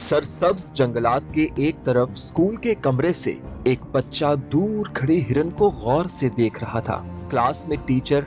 सरसब्ज जंगलात के एक तरफ स्कूल के कमरे से एक बच्चा दूर खड़े हिरन को गौर से देख रहा था। क्लास में टीचर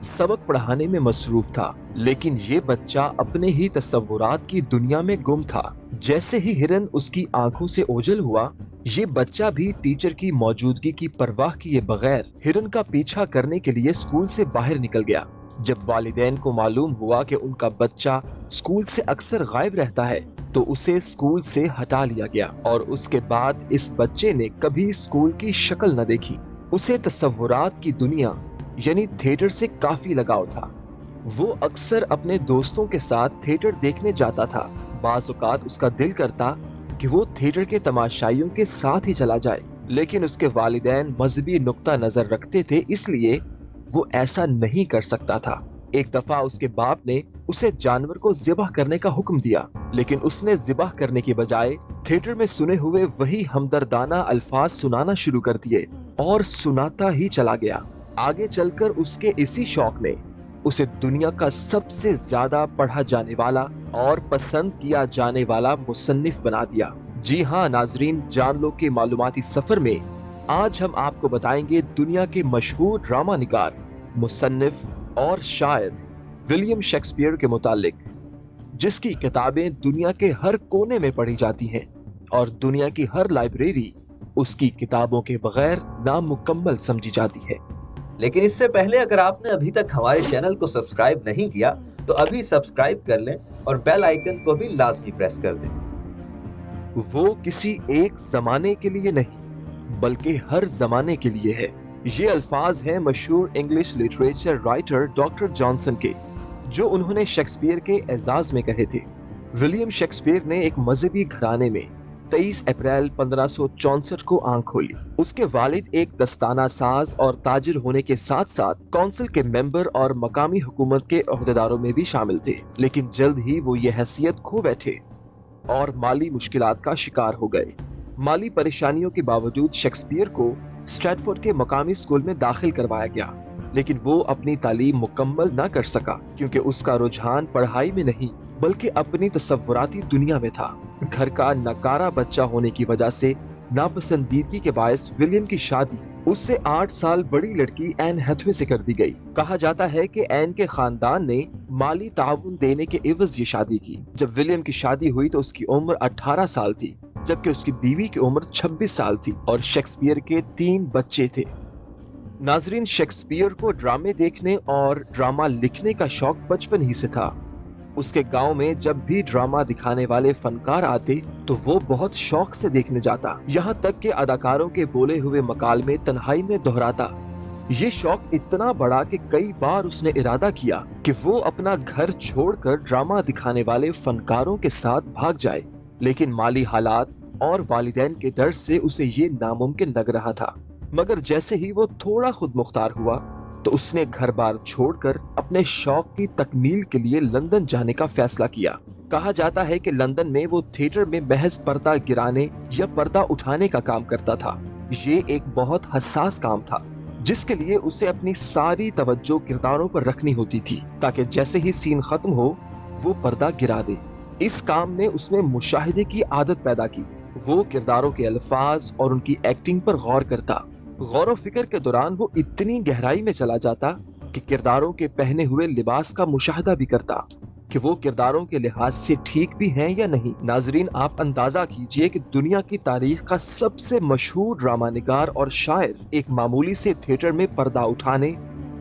सबक पढ़ाने में मसरूफ था, लेकिन ये बच्चा अपने ही तस्वुरात की दुनिया में गुम था। जैसे ही हिरन उसकी आंखों से ओझल हुआ, ये बच्चा भी टीचर की मौजूदगी की परवाह किए बगैर हिरन का पीछा करने के लिए स्कूल से बाहर निकल गया। जब वालिदैन को मालूम हुआ कि उनका बच्चा स्कूल से अक्सर गायब रहता है, तो उसे स्कूल से हटा लिया गया और उसके बाद इस बच्चे ने कभी स्कूल की शक्ल न देखी। उसे तस्वुरात की दुनिया यानी थिएटर से काफी लगाव था। वो अक्सर अपने दोस्तों के साथ थिएटर देखने जाता था। बाज़ औक़ात उसका दिल करता कि वो थिएटर के तमाशाइयों के साथ ही चला जाए, लेकिन उसके वालिदैन मजहबी नुक्ता नजर रखते थे, इसलिए वो ऐसा नहीं कर सकता था। एक दफा उसके बाप ने उसे जानवर को ज़िबह करने का हुक्म दिया, लेकिन उसने ज़िबह करने के बजाय थिएटर में सुने हुए वही हमदर्दाना अल्फाज सुनाना शुरू कर दिए और सुनाता ही चला गया। आगे चलकर उसके इसी शौक ने उसे दुनिया का सबसे ज्यादा पढ़ा जाने वाला और पसंद किया जाने वाला मुसन्निफ बना दिया। जी हाँ नाजरीन, जान लो के मालूमाती सफर में आज हम आपको बताएंगे दुनिया के मशहूर ड्रामा निगार, मुसन्निफ और शायर विलियम शेक्सपियर के मुतालिक, जिसकी किताबें दुनिया के हर कोने में पढ़ी जाती हैं और दुनिया की हर लाइब्रेरी उसकी किताबों के बगैर नामुकम्मल समझी जाती है। लेकिन इससे पहले अगर आपने अभी तक हमारे चैनल को सब्सक्राइब नहीं किया तो अभी सब्सक्राइब कर लें और बेल आइकन को भी लाजमी प्रेस कर दें। वो किसी एक जमाने के लिए नहीं बल्कि हर जमाने के लिए है। ये अल्फाज हैं मशहूर English literature writer doctor Johnson के, जो उन्होंने शेक्सपियर के एजाज में कहे थे। विलियम शेक्सपियर ने एक मजहबी घराने में 23 अप्रैल 1564 को आंख खोली। उसके वालिद एक दस्ताना साज और ताजिर होने के साथ साथ काउंसिल के मेंबर और मकामी हुकूमत के ओहदेदारों में भी शामिल थे, लेकिन जल्द ही वो ये हैसियत खो बैठे और माली मुश्किलात का शिकार हो गए। माली परेशानियों के बावजूद शेक्सपियर को स्ट्रैटफोर्ड के मकामी स्कूल में दाखिल करवाया गया, लेकिन वो अपनी तालीम मुकम्मल न कर सका क्योंकि उसका रुझान पढ़ाई में नहीं बल्कि अपनी तस्वुराती दुनिया में था। घर का नकारा बच्चा होने की वजह से नापसंदीदगी के बायस विलियम की शादी उससे 8 साल बड़ी लड़की एन हैथवे से कर दी गई। कहा जाता है कि एन के खानदान ने माली ताउन देने के एवज ये शादी की। जब विलियम की शादी हुई तो उसकी उम्र 18 साल थी, जबकि उसकी बीवी की उम्र 26 साल थी और शेक्सपियर के 3 बच्चे थे। नाजरीन, शेक्सपियर को ड्रामे देखने और ड्रामा लिखने का शौक बचपन ही से था। उसके गांव में जब भी ड्रामा दिखाने वाले फनकार आते तो वो बहुत शौक से देखने जाता, यहाँ तक कि अदाकारों के बोले हुए मकालमे तन्हाई में दोहराता। ये शौक इतना बड़ा कि कई बार उसने इरादा किया कि वो अपना घर छोड़कर ड्रामा दिखाने वाले फनकारों के साथ भाग जाए, लेकिन माली हालात और वालिदैन के डर से उसे ये नामुमकिन लग रहा था। मगर जैसे ही वो थोड़ा खुद मुख्तार हुआ तो उसने घर बार छोड़कर अपने शौक की तकमील के लिए लंदन जाने का फैसला किया। कहा जाता है कि लंदन में वो थिएटर में महज पर्दा गिराने या पर्दा उठाने का काम करता था। ये एक बहुत हसास काम था जिसके लिए उसे अपनी सारी तवज्जो किरदारों पर रखनी होती थी, ताकि जैसे ही सीन खत्म हो वो पर्दा गिरा दे। इस काम ने उसमें मुशाहिदे की आदत पैदा की। वो किरदारों के अल्फाज और उनकी एक्टिंग पर गौर करता। गौर व फिक्र के दौरान वो इतनी गहराई में चला जाता कि किरदारों के पहने हुए लिबास का मुशाहदा भी करता कि वो किरदारों के लिहाज से ठीक भी हैं या नहीं। नाजरीन, आप अंदाजा कीजिए कि दुनिया की तारीख का सबसे मशहूर ड्रामा निगार और शायर एक मामूली से थिएटर में पर्दा उठाने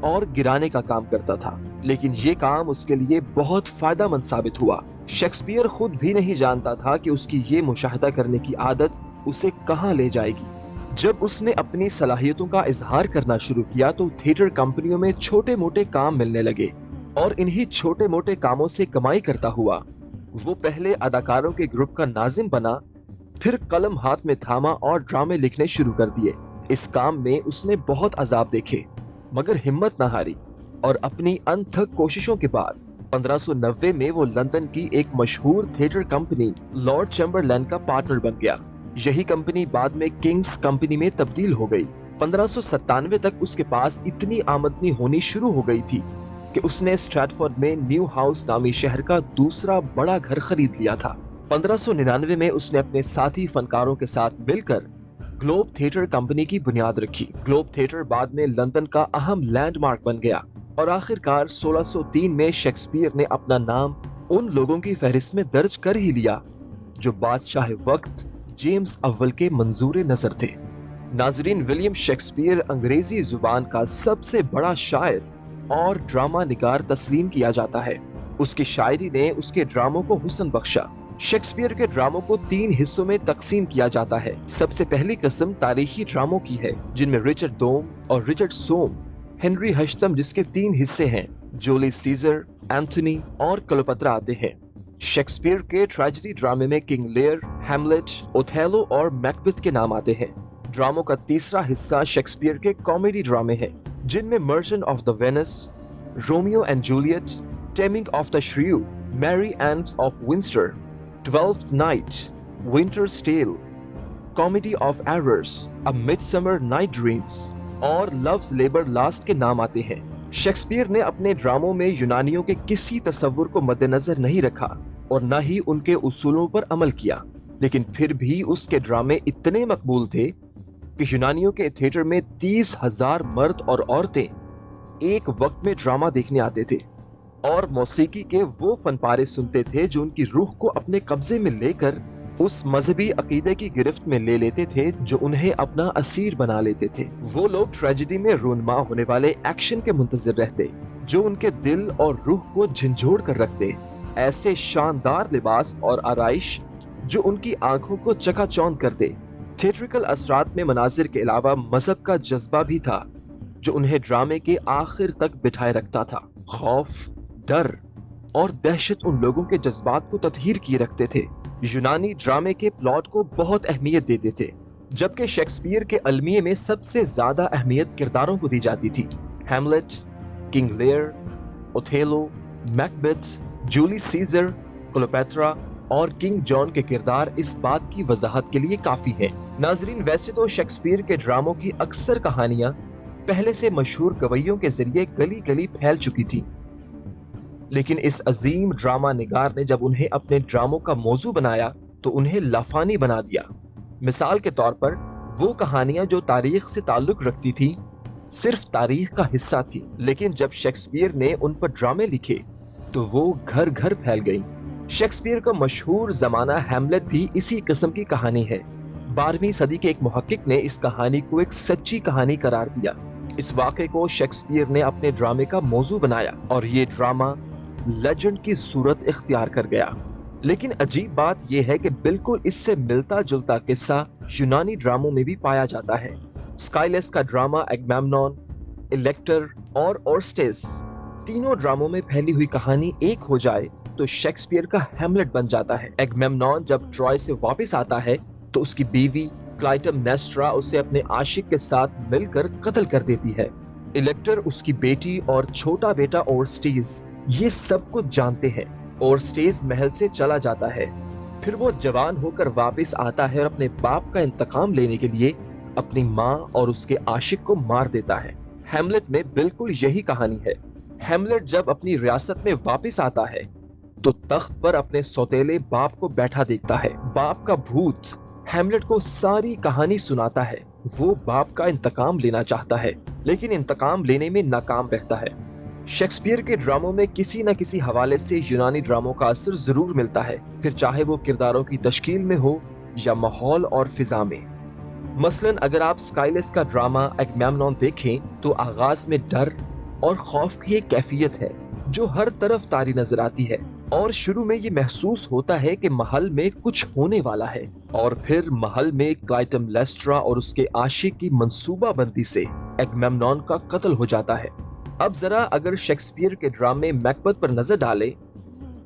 और गिराने का काम करता था, लेकिन ये काम उसके लिए बहुत फायदेमंद साबित हुआ। शेक्सपियर खुद भी नहीं जानता था कि उसकी ये मुशाहिदा करने की आदत उसे कहाँ ले जाएगी। जब उसने अपनी सलाहियतों का इजहार करना शुरू किया तो थिएटर कंपनियों में छोटे मोटे काम मिलने लगे और इन्हीं छोटे मोटे कामों से कमाई करता हुआ वो पहले अदाकारों के ग्रुप का नाजिम बना, फिर कलम हाथ में थामा और ड्रामे लिखने शुरू कर दिए। इस काम में उसने बहुत अजाब देखे मगर हिम्मत न हारी और अपनी अनथक कोशिशों के बाद 1590 में वो लंदन की एक मशहूर थिएटर कंपनी लॉर्ड चैम्बरलैन का पार्टनर बन गया। यही कंपनी बाद में किंग्स कंपनी में तब्दील हो गई। 1597 तक उसके पास इतनी आमदनी होनी शुरू हो गई थी कि उसने स्ट्रैटफोर्ड में न्यू हाउस नामी शहर का दूसरा बड़ा घर खरीद लिया था। 1599 में उसने अपने साथी फनकारों के साथ मिलकर ग्लोब थिएटर कंपनी की बुनियाद रखी। ग्लोब थिएटर बाद में लंदन का अहम लैंडमार्क बन गया और आखिरकार 1603 में शेक्सपियर ने अपना नाम उन लोगों की फहरिस्त में दर्ज कर ही लिया जो बादशाह वक्त जेम्स अव्वल के मंजूर नजर थे। नाजरीन, विलियम शेक्सपियर अंग्रेजी जुबान का सबसे बड़ा शायर और ड्रामा निगार तस्लीम किया जाता है। उसकी शायरी ने उसके ड्रामों को हुस्न बख्शा। शेक्सपियर के ड्रामों को 3 हिस्सों में तकसीम किया जाता है। सबसे पहली किस्म तारीखी ड्रामों की है, जिनमें रिचर्ड दोम और रिचर्ड सोम, हेनरी हश्तम जिसके 3 हिस्से हैं, जूलियस सीजर, एंथोनी और क्लोपेट्रा आते हैं। शेक्सपियर के ट्रेजेडी ड्रामे में किंग लियर, हैमलेट, ओथेलो और मैकबेथ के नाम आते हैं। ड्रामों का तीसरा हिस्सा शेक्सपियर के कॉमेडी ड्रामे हैं, जिनमें merchant of the Venice, Romeo and Juliet, taming of the shrew, merry ends of Windsor, twelfth night, winter's tale, comedy of errors, a midsummer night dreams और लव्स लेबर लास्ट के नाम आते हैं। Shakespeare ने अपने ड्रामों में यूनानियों के किसी तस्वुर को मद्देनजर नहीं रखा और न ही उनके उसूलों पर अमल किया, लेकिन फिर भी उसके ड्रामे इतने मकबूल थे कि यूनानियों के थिएटर में 30,000 मर्द और औरतें एक वक्त में ड्रामा देखने आते थे और मौसीकी के वो फनपारे सुनते थे जो उनकी रूह को अपने कब्जे में लेकर उस मजहबी अकीदे की गिरफ्त में ले लेते थे जो उन्हें अपना असीर बना लेते थे। वो लोग ट्रेजेडी में रूनमा होने वाले एक्शन के मुंतजिर रहते जो उनके दिल और रूह को झंझोड़ कर रखते। ऐसे शानदार लिबास और आराइश जो उनकी आंखों को चकाचौंध करते। थिएट्रिकल असरात में मनाजिर के अलावा मजहब का जज्बा भी था जो उन्हें ड्रामे के आखिर तक बिठाए रखता था। खौफ, डर और दहशत उन लोगों के जज्बात को तत्हीर किए रखते थे। यूनानी ड्रामे के प्लॉट को बहुत अहमियत देते थे, जबकि शेक्सपियर के अलमिये में सबसे ज्यादा अहमियत किरदारों को दी जाती थी। Hamlet, King Lear, Othello, Macbeth, Julius Caesar, Cleopatra और किंग जॉन के किरदार इस बात की वजाहत के लिए काफी हैं। नाजरीन, वैसे तो शेक्सपियर के ड्रामों की अक्सर कहानियां पहले से मशहूर गवैयों के जरिए गली गली फैल चुकी थी, लेकिन इस अजीम ड्रामा निगार ने जब उन्हें अपने ड्रामों का मौजू बनाया तो उन्हें लाफानी बना दिया। मिसाल के तौर पर वो कहानियां जो तारीख से ताल्लुक रखती थी सिर्फ तारीख का हिस्सा थी, लेकिन जब शेक्सपियर ने उन पर ड्रामे लिखे तो वो घर घर फैल गई। शेक्सपियर का मशहूर जमाना हैमलेट भी इसी किस्म की कहानी है। 12वीं सदी के एक मुहक्किक ने इस कहानी को एक सच्ची कहानी करार दिया। इस वाक़े को शेक्सपियर ने अपने ड्रामे का मौजू बनाया और ये ड्रामा लेजेंड की सूरत इख्तियार कर गया। लेकिन अजीब बात यह है कि बिल्कुल इससे मिलता जुलता किस्सा यूनानी ड्रामों में भी पाया जाता है। स्काइलस का ड्रामा एगमेम्नॉन, इलेक्टर और ओर्स्टेस, तीनों ड्रामों में फैली हुई कहानी एक हो जाए तो शेक्सपियर का हैमलेट बन जाता है। एगमेम्नॉन जब ट्रॉय से वापस आता है तो उसकी बीवी क्लाइटेमनेस्ट्रा उसे अपने आशिक के साथ मिलकर कत्ल कर देती है। इलेक्टर, उसकी बेटी और छोटा बेटा ओर्स्टेस ये सब कुछ जानते हैं। ओर्स्टेस महल से चला जाता है, फिर वो जवान होकर वापस आता है और अपने बाप का इंतकाम लेने के लिए अपनी माँ और उसके आशिक को मार देता है। हैमलेट में बिल्कुल यही कहानी है। हैमलेट जब अपनी रियासत में वापस आता है तो तख्त पर अपने सौतेले बाप को बैठा देखता है। बाप का भूत हैमलेट को सारी कहानी सुनाता है। वो बाप का इंतकाम लेना चाहता है लेकिन इंतकाम लेने में नाकाम रहता है। शेक्सपियर के ड्रामों में किसी न किसी हवाले से यूनानी ड्रामों का असर जरूर मिलता है, फिर चाहे वो किरदारों की तश्कील में हो या माहौल और फिजा में। मसलन अगर आप स्काइलस का ड्रामा एगमेम्नॉन देखें तो आगाज में डर और खौफ की एक कैफियत है जो हर तरफ तारी नजर आती है और शुरू में ये महसूस होता है कि महल में कुछ होने वाला है और फिर महल में क्लाइटेमनेस्ट्रा और उसके आशिक की मंसूबाबंदी से एगमेम्नॉन का कत्ल हो जाता है। अब जरा अगर शेक्सपियर के ड्रामे मैकबेथ पर नजर डालें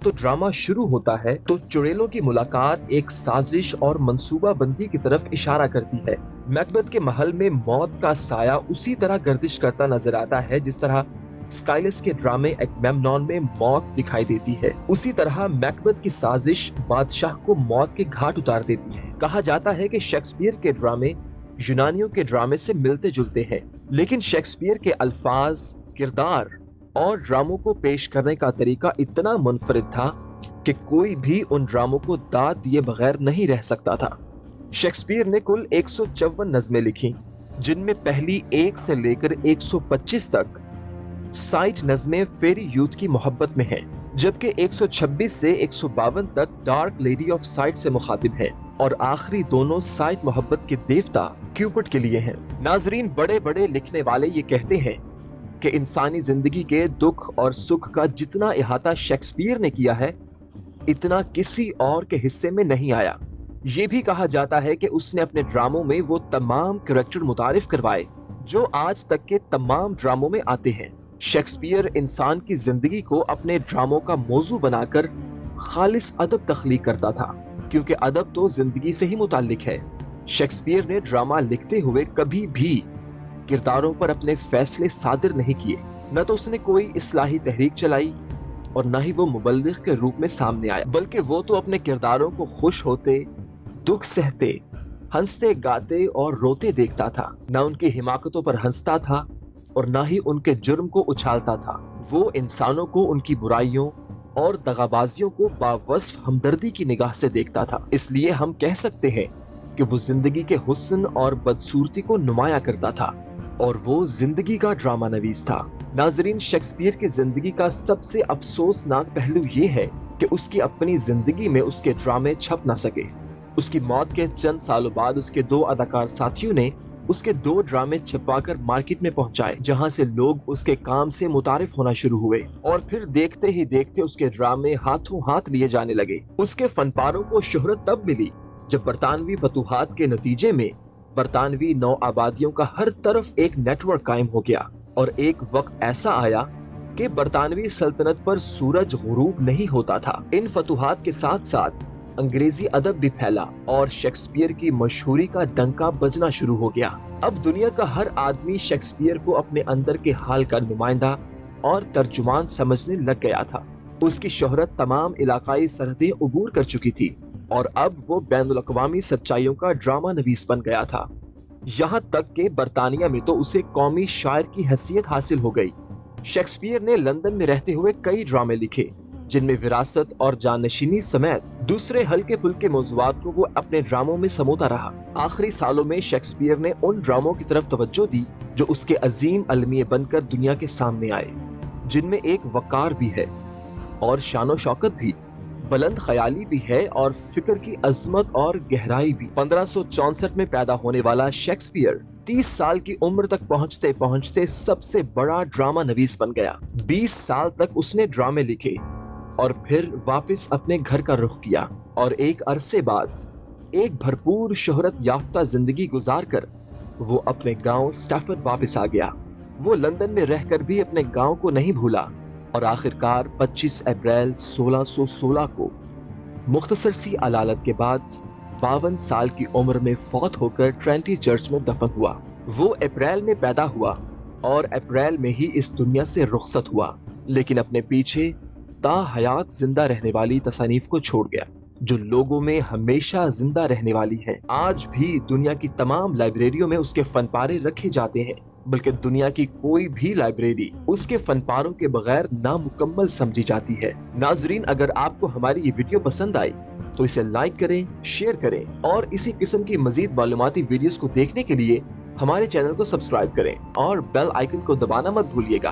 तो ड्रामा शुरू होता है तो चुड़ैलों की मुलाकात एक साजिश और मंसूबाबंदी की तरफ इशारा करती है। मैकबेथ के महल में मौत का साया उसी तरह गर्दिश करता नजर आता है जिस तरह स्काइलस के ड्रामे एगमेम्नॉन में मौत दिखाई देती है। उसी तरह मैकबेथ की साजिश बादशाह को मौत के घाट उतार देती है। कहा जाता है कि शेक्सपियर के ड्रामे यूनानियों के ड्रामे से मिलते जुलते हैं, लेकिन शेक्सपियर के अल्फाज, किरदार और ड्रामों को पेश करने का तरीका इतना मुनफरिद था कि कोई भी उन ड्रामों को दाद दिए बगैर नहीं रह सकता था। शेक्सपियर ने कुल 154 नज़में लिखी, जिनमें पहली 1 से लेकर 125 तक 60 नज़में फेरी यूथ की मोहब्बत में हैं, जबकि 126 से 152 तक डार्क लेडी ऑफ साइड से मुखातिब है और आखिरी दोनों साइड मोहब्बत के देवता क्यूपिड के लिए हैं। नाजरीन, बड़े बड़े लिखने वाले ये कहते हैं कि इंसानी जिंदगी के दुख और सुख का जितना इहाता शेक्सपियर ने किया है, इतना किसी और के हिस्से में नहीं आया। ये भी कहा जाता है कि उसने अपने ड्रामों में वो तमाम कैरेक्टर मुतारिफ करवाए जो आज तक के तमाम ड्रामों में आते हैं। शेक्सपियर इंसान की जिंदगी को अपने ड्रामों का मौजू बनाकर खालिस अदब तख्लीक करता था, क्योंकि अदब तो जिंदगी से ही मुताल्लिक है। शेक्सपियर ने ड्रामा लिखते हुए कभी भी किरदारों पर अपने फैसले सादिर नहीं किए, न तो उसने कोई इस्लाही तहरीक चलाई और न ही वो मुबल्लिग के रूप में सामने आया, बल्कि वो तो अपने किरदारों को खुश होते, दुख सहते, हंसते गाते और रोते देखता था। न उनकी हिमाकतों पर हंसता था और न ही उनके जुर्म को उछालता था। वो इंसानों को उनकी बुराइयों और दगाबाजियों को बावस्फ हमदर्दी की निगाह से देखता था। इसलिए हम कह सकते हैं कि वो जिंदगी के हुस्न और बदसूरती को नुमाया करता था और वो जिंदगी का ड्रामा नवीस था। नाजरीन, शेक्सपियर की जिंदगी का सबसे अफसोसनाक पहलू ये है कि उसकी अपनी जिंदगी में उसके ड्रामे छप न सके। उसकी मौत के चंद सालों बाद उसके 2 अदाकार साथियों ने उसके 2 ड्रामे छपवाकर मार्केट में पहुंचाए, जहां से लोग उसके काम से मुतारिफ होना शुरू हुए और फिर देखते ही देखते उसके ड्रामे हाथों हाथ लिए जाने लगे। उसके फनपारों को शोहरत तब मिली जब बरतानवी फतूहात के नतीजे में बरतानवी नौ आबादियों का हर तरफ एक नेटवर्क कायम हो गया और एक वक्त ऐसा आया कि बरतानवी सल्तनत पर सूरज गुरूब नहीं होता था। इन फतूहात के साथ साथ अंग्रेजी अदब भी फैला और शेक्सपियर की मशहूरी का डंका बजना शुरू हो गया। अब दुनिया का हर आदमी शेक्सपियर को अपने अंदर के हाल का नुमाइंदा और तर्जुमान समझने लग गया था। उसकी शोहरत तमाम इलाकाई सरहदें उबूर कर चुकी थी और अब वो बैनुल अक़वामी सच्चाइयों का ड्रामा नवीस बन गया था। यहाँ तक कि बरतानिया में तो उसे कौमी शायर की हैसियत हासिल हो गई। शेक्सपियर ने लंदन में रहते हुए कई ड्रामे लिखे, जिनमें विरासत और जाननशीनी समेत दूसरे हल्के फुल्के मौज़ूआत को वो अपने ड्रामों में समोता रहा। आखिरी सालों में शेक्सपियर ने उन ड्रामों की तरफ तवज्जो दी जो उसके अजीम अलमिये बनकर दुनिया के सामने आए, जिनमें एक वकार भी है और शानो शौकत भी, बुलंद ख्याली भी है और फिक्र की अजमत और गहराई भी। 1564 में पैदा होने वाला शेक्सपियर 30 साल की उम्र तक पहुंचते पहुंचते सबसे बड़ा ड्रामा नवीस बन गया। 20 साल तक उसने ड्रामे लिखे और फिर वापस अपने घर का रुख किया और एक अरसे बाद एक भरपूर शोहरत याफ्ता जिंदगी गुजार कर वो अपने गांव स्टैफर्ड वापस आ गया। वो लंदन में रहकर भी अपने गांव को नहीं भूला और आखिरकार 25 अप्रैल 1616 को मुख्तसर सी अलालत के बाद 52 साल की उम्र में फौत होकर ट्रेंटी चर्च में दफन हुआ। वो अप्रैल में पैदा हुआ और अप्रैल में ही इस दुनिया से रुखसत हुआ, लेकिन अपने पीछे ताहयात जिंदा रहने वाली तसानीफ को छोड़ गया जो लोगों में हमेशा जिंदा रहने वाली है। आज भी दुनिया की तमाम लाइब्रेरियों में उसके फनपारे रखे जाते हैं, बल्कि दुनिया की कोई भी लाइब्रेरी उसके फनपारों के बगैर नामुकम्मल समझी जाती है। नाजरीन, अगर आपको हमारी ये वीडियो पसंद आई तो इसे लाइक करें, शेयर करें और इसी किस्म की मजीद मालूमाती वीडियोस को देखने के लिए हमारे चैनल को सब्सक्राइब करें और बेल आइकन को दबाना मत भूलिएगा।